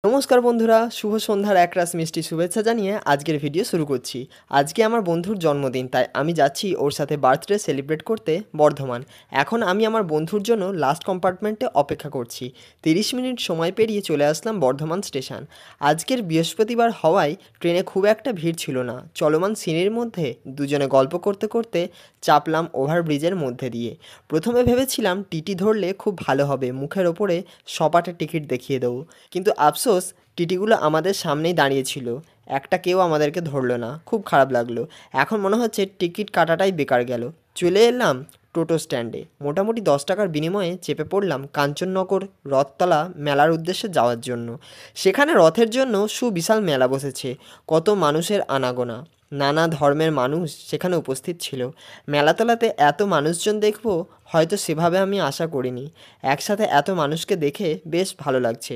নমস্কার বন্ধুরা, শুভ সন্ধ্যার একরাশ মিষ্টি শুভেচ্ছা জানিয়ে আজকের ভিডিও শুরু করছি। আজকে আমার বন্ধুর জন্মদিন, তাই আমি যাচ্ছি ওর সাথে বার্থডে সেলিব্রেট করতে বর্ধমান। এখন আমি আমার বন্ধুর জন্য লাস্ট কম্পার্টমেন্টে অপেক্ষা করছি। 30 মিনিট সময় পেরিয়ে চলে আসলাম বর্ধমান স্টেশন। আজকের বৃহস্পতিবার হওয়ায় ট্রেনে খুব একটা ভিড় ছিল না। চলমান সিনের মধ্যে দুজনে গল্প করতে করতে চাপলাম ওভারব্রিজের মধ্যে দিয়ে। প্রথমে ভেবেছিলাম টিটি ধরলে খুব ভালো হবে, মুখের ওপরে সপাটে টিকিট দেখিয়ে দেবো, কিন্তু আফসোস টিটিগুলো আমাদের সামনেই দাঁড়িয়েছিল, একটা কেউ আমাদেরকে ধরলো না। খুব খারাপ লাগলো। এখন মনে হচ্ছে টিকিট কাটাটাই বেকার গেল। চলে এলাম টোটো স্ট্যান্ডে। মোটামুটি 10 টাকার বিনিময়ে চেপে পড়লাম কাঞ্চননগর রথতলা মেলার উদ্দেশ্যে যাওয়ার জন্য। সেখানে রথের জন্য সুবিশাল মেলা বসেছে, কত মানুষের আনাগোনা, নানা ধর্মের মানুষ সেখানে উপস্থিত ছিল। মেলাতলাতে এত মানুষজন দেখব হয়তো সেভাবে আমি আশা করিনি। একসাথে এত মানুষকে দেখে বেশ ভালো লাগছে।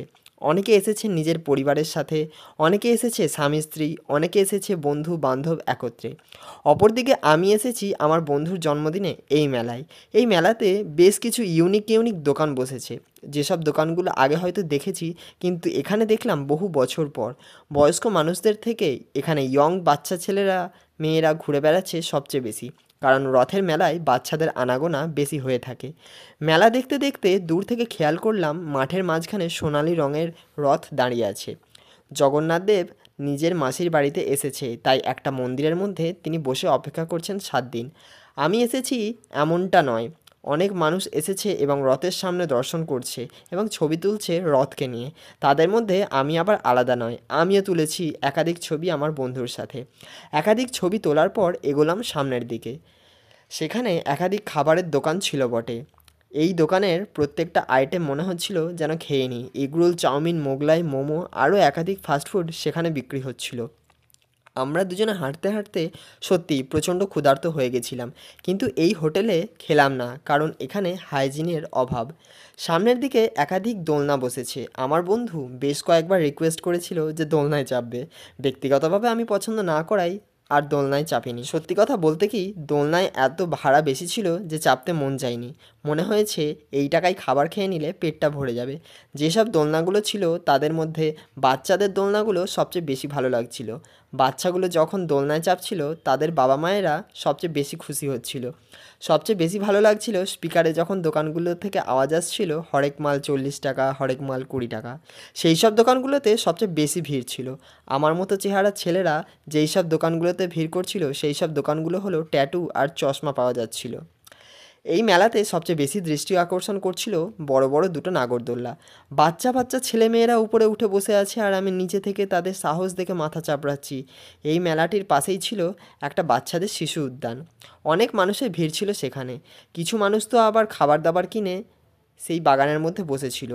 অনেকে এসেছে নিজের পরিবারের সাথে, অনেকে এসেছে স্বামী স্ত্রী, অনেকে এসেছে বন্ধু বান্ধব একত্রে। অপরদিকে আমি এসেছি আমার বন্ধুর জন্মদিনে এই মেলায়। এই মেলাতে বেশ কিছু ইউনিক ইউনিক দোকান বসেছে, যেসব দোকানগুলো আগে হয়তো দেখেছি, কিন্তু এখানে দেখলাম বহু বছর পর। বয়স্ক মানুষদের থেকে এখানে ইয়ং বাচ্চা ছেলেরা মেয়েরা ঘুরে বেড়াচ্ছে সবচেয়ে বেশি, কারণ রথের মেলায় বাচ্চাদের আনাগোনা বেশি হয়ে থাকে। মেলা দেখতে দেখতে দূর থেকে খেয়াল করলাম মাঠের মাঝখানে সোনালি রঙের রথ দাঁড়িয়ে আছে। জগন্নাথদেব নিজের মাসির বাড়িতে এসেছে, তাই একটা মন্দিরের মধ্যে তিনি বসে অপেক্ষা করছেন 7 দিন। আমি এসেছি এমনটা নয়, অনেক মানুষ এসেছে এবং রথের সামনে দর্শন করছে এবং ছবি তুলছে রথকে নিয়ে। তাদের মধ্যে আমি আবার আলাদা নয়, আমিও তুলেছি একাধিক ছবি আমার বন্ধুর সাথে। একাধিক ছবি তোলার পর এগোলাম সামনের দিকে। সেখানে একাধিক খাবারের দোকান ছিল বটে। এই দোকানের প্রত্যেকটা আইটেম মনে হচ্ছিল যেন খেয়ে নিই। এগরোল, চাউমিন, মোগলাই, মোমো, আরও একাধিক ফাস্টফুড সেখানে বিক্রি হচ্ছিল। আমরা দুজনে হাঁটতে হাঁটতে সত্যিই প্রচণ্ড ক্ষুধার্ত হয়ে গেছিলাম, কিন্তু এই হোটেলে খেলাম না, কারণ এখানে হাইজিনের অভাব। সামনের দিকে একাধিক দোলনা বসেছে। আমার বন্ধু বেশ কয়েকবার রিকোয়েস্ট করেছিল যে দোলনায় চাপবে। ব্যক্তিগতভাবে আমি পছন্দ না করাই আর দোলনায় চাপিনি। সত্যি কথা বলতে কি, দোলনায় এত ভাড়া বেশি ছিল যে চাপতে মন চায়নি। মনে হয়েছে এই টাকায় খাবার খেয়ে নিলে পেটটা ভরে যাবে। যেসব দোলনাগুলো ছিল তাদের মধ্যে বাচ্চাদের দোলনাগুলো সবচেয়ে বেশি ভালো লাগছিল। বাচ্চাগুলো যখন দোলনায় চাপছিল তাদের বাবা মায়েরা সবচেয়ে বেশি খুশি হচ্ছিল। সবচেয়ে বেশি ভালো লাগছিল স্পিকারে যখন দোকানগুলো থেকে আওয়াজ আসছিল হরেক মাল 40 টাকা, হরেক মাল 20 টাকা। সেই সব দোকানগুলোতে সবচেয়ে বেশি ভিড় ছিল। আমার মতো চেহারার ছেলেরা যেই সব দোকানগুলোতে ভিড় করছিল সেই সব দোকানগুলো হলো ট্যাটু আর চশমা পাওয়া যাচ্ছিল। এই মেলাতে সবচেয়ে বেশি দৃষ্টি আকর্ষণ করছিল বড় বড় দুটো নাগরদোল্লা। বাচ্চা বাচ্চা ছেলেমেয়েরা উপরে উঠে বসে আছে আর আমি নিচে থেকে তাদের সাহস দেখে মাথা চাপড়াচ্ছি। এই মেলাটির পাশেই ছিল একটা বাচ্চাদের শিশু উদ্যান। অনেক মানুষের ভিড় ছিল সেখানে। কিছু মানুষ তো আবার খাবার দাবার কিনে সেই বাগানের মধ্যে বসেছিল।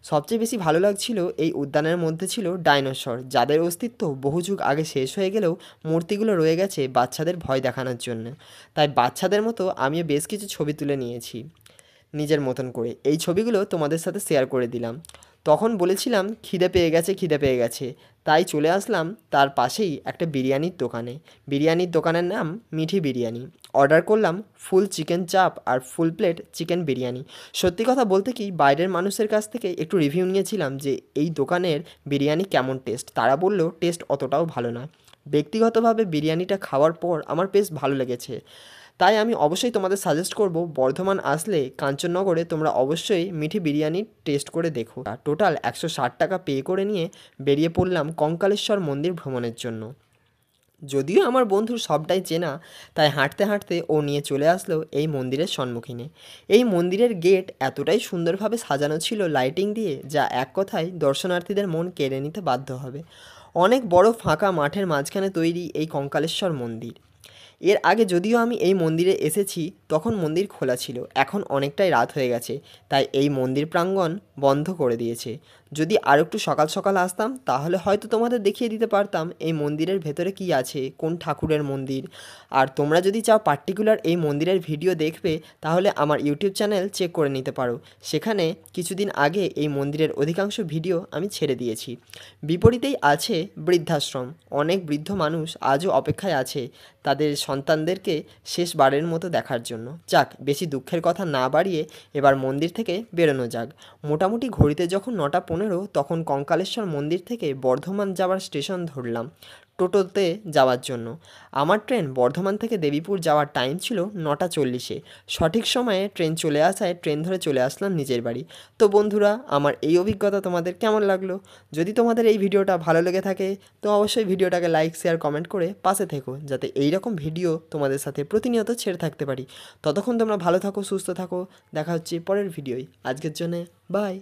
সবচেয়ে বেশি ভালো লাগছিল এই উদ্যানের মধ্যে ছিল ডাইনোসর, যাদের অস্তিত্ব বহু যুগ আগে শেষ হয়ে গেলেও মূর্তিগুলো রয়ে গেছে বাচ্চাদের ভয় দেখানোর জন্য। তাই বাচ্চাদের মতো আমিও বেশ কিছু ছবি তুলে নিয়েছি নিজের মতন করে। এই ছবিগুলো তোমাদের সাথে শেয়ার করে দিলাম। তখন বলেছিলাম খিদে পেয়ে গেছে, খিদে পেয়ে গেছে, তাই চলে আসলাম তার পাশেই একটা বিরিয়ানির দোকানে। বিরিয়ানির দোকানের নাম মিঠি বিরিয়ানি। অর্ডার করলাম ফুল চিকেন চাপ আর ফুল প্লেট চিকেন বিরিয়ানি। সত্যি কথা বলতে কি, বাইরের মানুষের কাছ থেকে একটু রিভিউ নিয়েছিলাম যে এই দোকানের বিরিয়ানি কেমন টেস্ট। তারা বলল টেস্ট অতটাও ভালো না। ব্যক্তিগতভাবে বিরিয়ানিটা খাওয়ার পর আমার বেশ ভালো লেগেছে। তাই আমি অবশ্যই তোমাদের সাজেস্ট করব, বর্ধমান আসলে কাঞ্চননগরে তোমরা অবশ্যই মিঠি বিরিয়ানি টেস্ট করে দেখো। টোটাল 160 টাকা পে করে নিয়ে বেরিয়ে পড়লাম কঙ্কালেশ্বর মন্দির ভ্রমণের জন্য। যদিও আমার বন্ধুর সবটাই চেনা, তাই হাঁটতে হাঁটতে ও নিয়ে চলে আসলো এই মন্দিরের সম্মুখীনে। এই মন্দিরের গেট এতটাই সুন্দরভাবে সাজানো ছিল লাইটিং দিয়ে, যা এক কথায় দর্শনার্থীদের মন কেড়ে নিতে বাধ্য হবে। অনেক বড় ফাঁকা মাঠের মাঝখানে তৈরি এই কঙ্কালেশ্বর মন্দির। এর আগে যদিও আমি এই মন্দিরে এসেছি, তখন মন্দির খোলা ছিল। এখন অনেকটাই রাত হয়ে গেছে, তাই এই মন্দির প্রাঙ্গণ বন্ধ করে দিয়েছে। যদি আর একটু সকাল সকাল আসতাম তাহলে হয়তো তোমাদের দেখিয়ে দিতে পারতাম এই মন্দিরের ভেতরে কী আছে, কোন ঠাকুরের মন্দির। আর তোমরা যদি চাও পার্টিকুলার এই মন্দিরের ভিডিও দেখবে, তাহলে আমার ইউটিউব চ্যানেল চেক করে নিতে পারো। সেখানে কিছুদিন আগে এই মন্দিরের অধিকাংশ ভিডিও আমি ছেড়ে দিয়েছি। বিপরীতেই আছে বৃদ্ধাশ্রম। অনেক বৃদ্ধ মানুষ আজও অপেক্ষায় আছে তাদের সন্তানদেরকে শেষবারের মতো দেখার জন্য। যাক, বেশি দুঃখের কথা না বাড়িয়ে এবার মন্দির থেকে বেরোনো যাক। মোটামুটি ঘড়িতে যখন 9টা 9:15 তখন কঙ্কালেশ্বর মন্দির থেকে বর্ধমান যাওয়ার স্টেশন ধরলাম টোটোতে যাওয়ার জন্য। আমার ট্রেন বর্ধমান থেকে দেবীপুর যাওয়ার টাইম ছিল 9:40-এ। সঠিক সময়ে ট্রেন চলে আসায় ট্রেন ধরে চলে আসলাম নিজের বাড়ি। তো বন্ধুরা, আমার এই অভিজ্ঞতা তোমাদের কেমন লাগলো? যদি তোমাদের এই ভিডিওটা ভালো লেগে থাকে তো অবশ্যই ভিডিওটাকে লাইক, শেয়ার, কমেন্ট করে পাশে থেকো, যাতে এই রকম ভিডিও তোমাদের সাথে প্রতিনিয়ত ছেড়ে থাকতে পারি। ততক্ষণ তোমরা ভালো থাকো, সুস্থ থাকো। দেখা হচ্ছে পরের ভিডিওয়। আজকের জন্যে বাই।